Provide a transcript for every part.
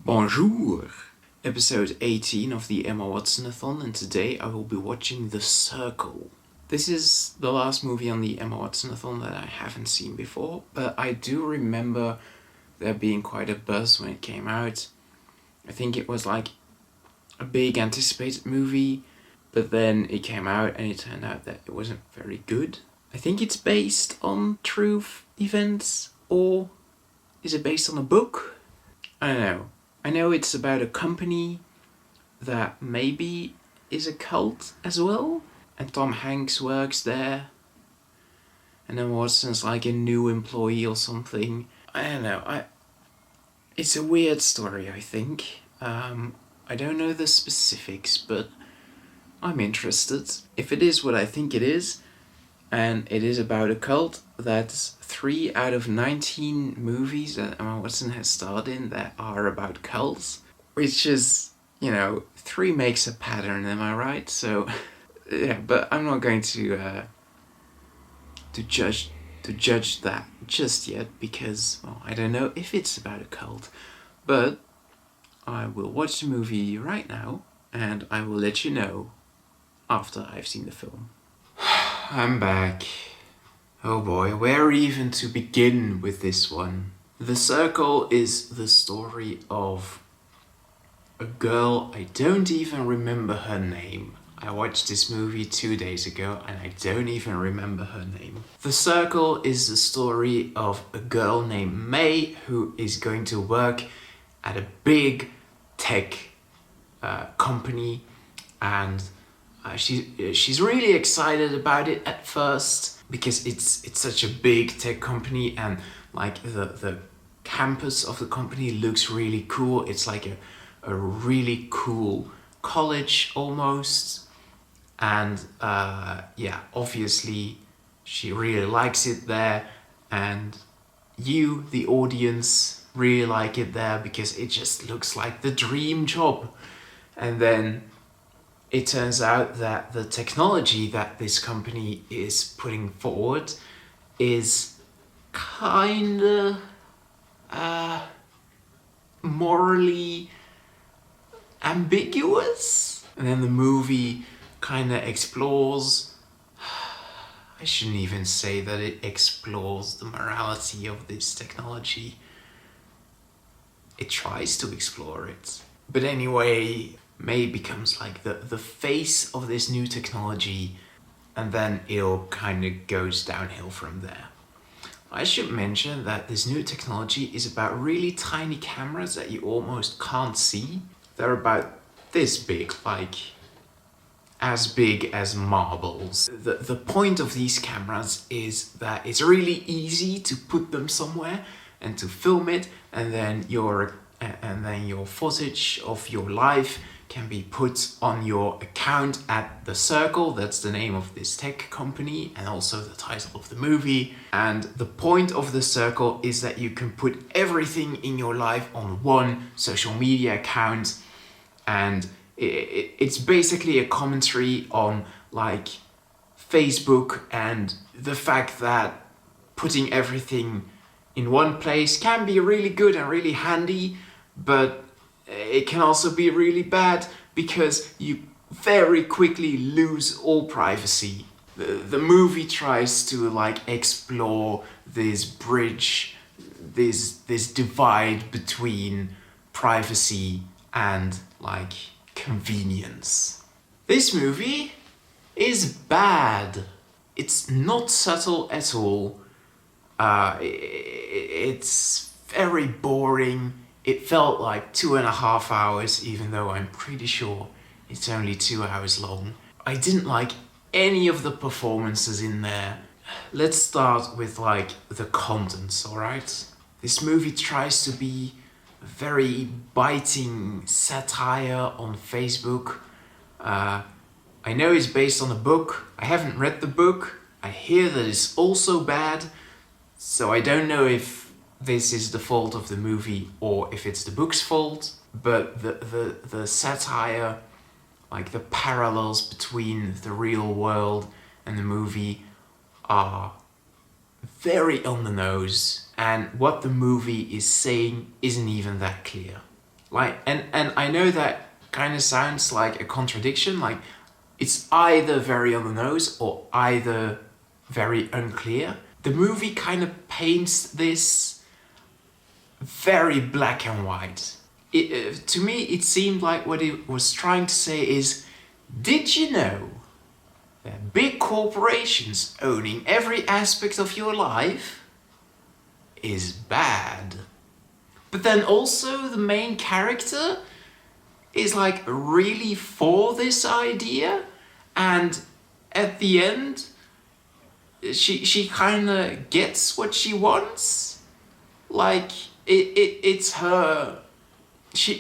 Bonjour! Episode 18 of the Emma Watson-a-thon, and today I will be watching The Circle. This is the last movie on the Emma Watson-a-thon that I haven't seen before, but I do remember there being quite a buzz when it came out. I think it was like a big anticipated movie, but then it came out and it turned out that it wasn't very good. I think it's based on true events, or is it based on a book? I don't know. I know it's about a company that maybe is a cult as well, and Tom Hanks works there, and then Watson's like a new employee or something. I don't know. It's a weird story, I think. I don't know the specifics, but I'm interested. If it is what I think it is, and it is about a cult, that's 3 out of 19 movies that Emma Watson has starred in that are about cults. Which is, 3 makes a pattern, am I right? So, yeah, but I'm not going to judge that just yet, because, well, I don't know if it's about a cult. But I will watch the movie right now, and I will let you know after I've seen the film. I'm back. Oh boy, where even to begin with this one? The Circle is the story of a girl, I don't even remember her name. I watched this movie 2 days ago and I don't even remember her name. The Circle is the story of a girl named May who is going to work at a big tech company, and she's really excited about it at first because it's such a big tech company, and like the campus of the company looks really cool. It's like a really cool college almost, and obviously she really likes it there, and you, the audience, really like it there because it just looks like the dream job. And then it turns out that the technology that this company is putting forward is kinda morally ambiguous. And then the movie kinda explores, I shouldn't even say that it explores the morality of this technology. It tries to explore it. But anyway, May becomes like the face of this new technology, and then it all kind of goes downhill from there. I should mention that this new technology is about really tiny cameras that you almost can't see. They're about this big, like as big as marbles. The point of these cameras is that it's really easy to put them somewhere and to film it, and then your footage of your life can be put on your account at The Circle. That's the name of this tech company and also the title of the movie. And the point of The Circle is that you can put everything in your life on one social media account, and it's basically a commentary on like Facebook and the fact that putting everything in one place can be really good and really handy, but it can also be really bad because you very quickly lose all privacy. The movie tries to like explore this bridge, this divide between privacy and like convenience. This movie is bad. It's not subtle at all. It's very boring. It felt like 2.5 hours, even though I'm pretty sure it's only 2 hours long. I didn't like any of the performances in there. Let's start with like the contents, alright? This movie tries to be a very biting satire on Facebook. I know it's based on a book. I haven't read the book. I hear that it's also bad, so I don't know if this is the fault of the movie or if it's the book's fault, but the satire, like the parallels between the real world and the movie, are very on the nose, and what the movie is saying isn't even that clear. Like, and I know that kind of sounds like a contradiction, like it's either very on the nose or either very unclear. The movie kind of paints this very black and white. To me, it seemed like what it was trying to say is, did you know that big corporations owning every aspect of your life is bad? But then also the main character is like really for this idea, and at the end she kind of gets what she wants. Like it's her. She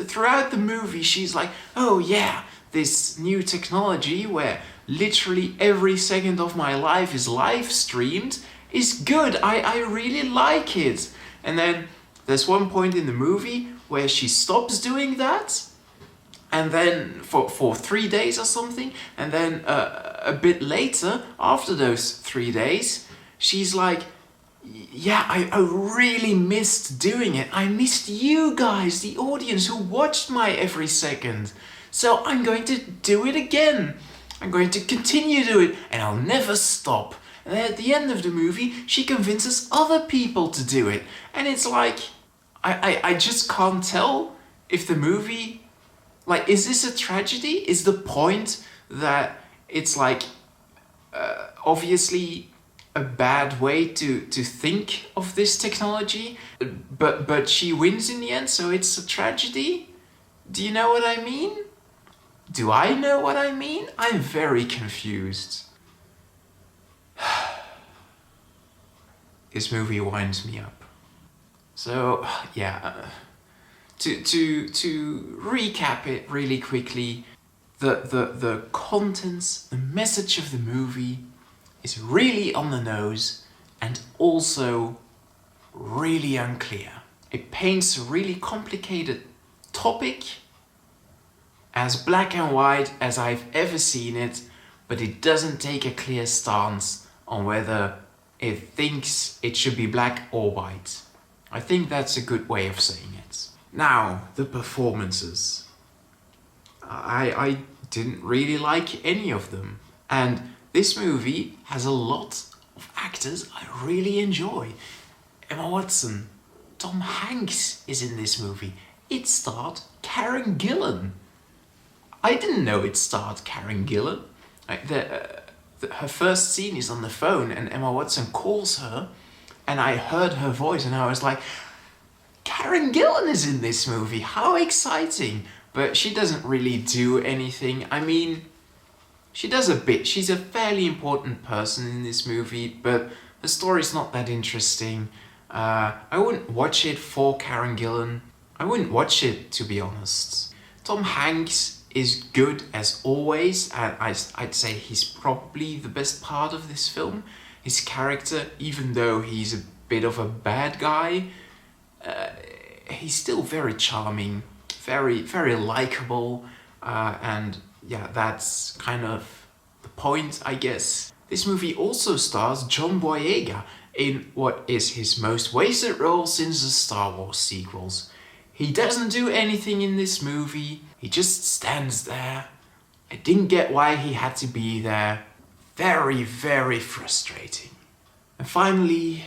throughout the movie she's like, oh yeah, this new technology where literally every second of my life is live streamed is good. I really like it. And then there's one point in the movie where she stops doing that, and then for 3 days or something, and then a bit later, after those 3 days, she's like, yeah, I really missed doing it. I missed you guys, the audience who watched my every second. So I'm going to do it again. I'm going to continue to do it, and I'll never stop. And then at the end of the movie, she convinces other people to do it. And it's like, I just can't tell if the movie, like, is this a tragedy? Is the point that it's like, obviously a bad way to think of this technology, but she wins in the end, so it's a tragedy? Do you know what I mean? Do I know what I mean? I'm very confused. This movie winds me up. So, yeah, to recap it really quickly, the contents, the message of the movie is really on the nose and also really unclear. It paints a really complicated topic as black and white as I've ever seen it, but it doesn't take a clear stance on whether it thinks it should be black or white. I think that's a good way of saying it. Now, the performances. I didn't really like any of them. And this movie has a lot of actors I really enjoy. Emma Watson, Tom Hanks is in this movie. It starred Karen Gillan. I didn't know it starred Karen Gillan. Her first scene is on the phone and Emma Watson calls her, and I heard her voice and I was like, Karen Gillan is in this movie, how exciting! But she doesn't really do anything. I mean, she does a bit. She's a fairly important person in this movie, but the story's not that interesting. I wouldn't watch it for Karen Gillan. I wouldn't watch it, to be honest. Tom Hanks is good as always, and I'd say he's probably the best part of this film. His character, even though he's a bit of a bad guy, he's still very charming, very, very likable, and yeah, that's kind of the point, I guess. This movie also stars John Boyega in what is his most wasted role since the Star Wars sequels. He doesn't do anything in this movie, he just stands there. I didn't get why he had to be there. Very, very frustrating. And finally,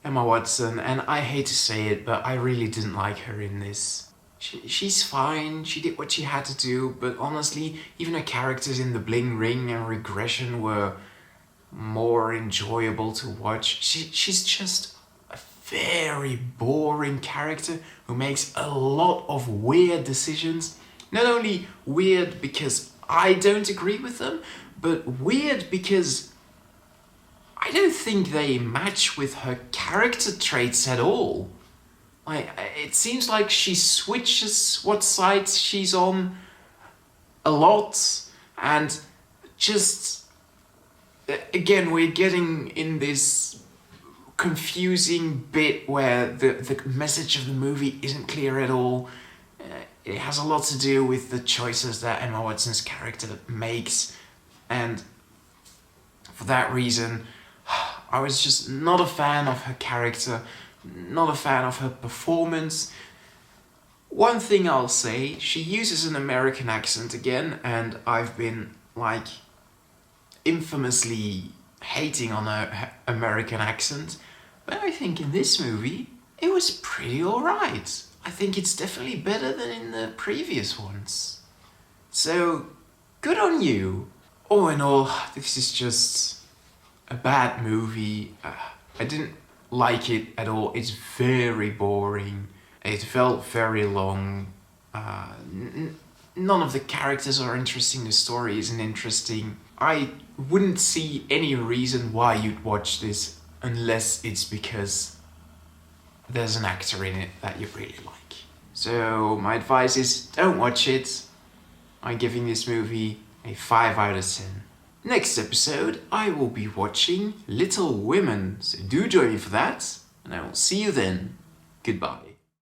Emma Watson, and I hate to say it, but I really didn't like her in this. She's fine, she did what she had to do, but honestly, even her characters in The Bling Ring and Regression were more enjoyable to watch. She's just a very boring character who makes a lot of weird decisions. Not only weird because I don't agree with them, but weird because I don't think they match with her character traits at all. Like, it seems like she switches what side she's on a lot, and just, again, we're getting in this confusing bit where the message of the movie isn't clear at all. It has a lot to do with the choices that Emma Watson's character makes, and for that reason, I was just not a fan of her character, not a fan of her performance. One thing I'll say, she uses an American accent again, and I've been, like, infamously hating on her American accent, but I think in this movie, it was pretty alright. I think it's definitely better than in the previous ones. So, good on you. All in all, this is just a bad movie. I didn't like it at all. It's very boring. It felt very long. None of the characters are interesting. The story isn't interesting. I wouldn't see any reason why you'd watch this unless it's because there's an actor in it that you really like. So my advice is don't watch it. I'm giving this movie a 5 out of 10. Next episode, I will be watching Little Women, so do join me for that, and I will see you then. Goodbye.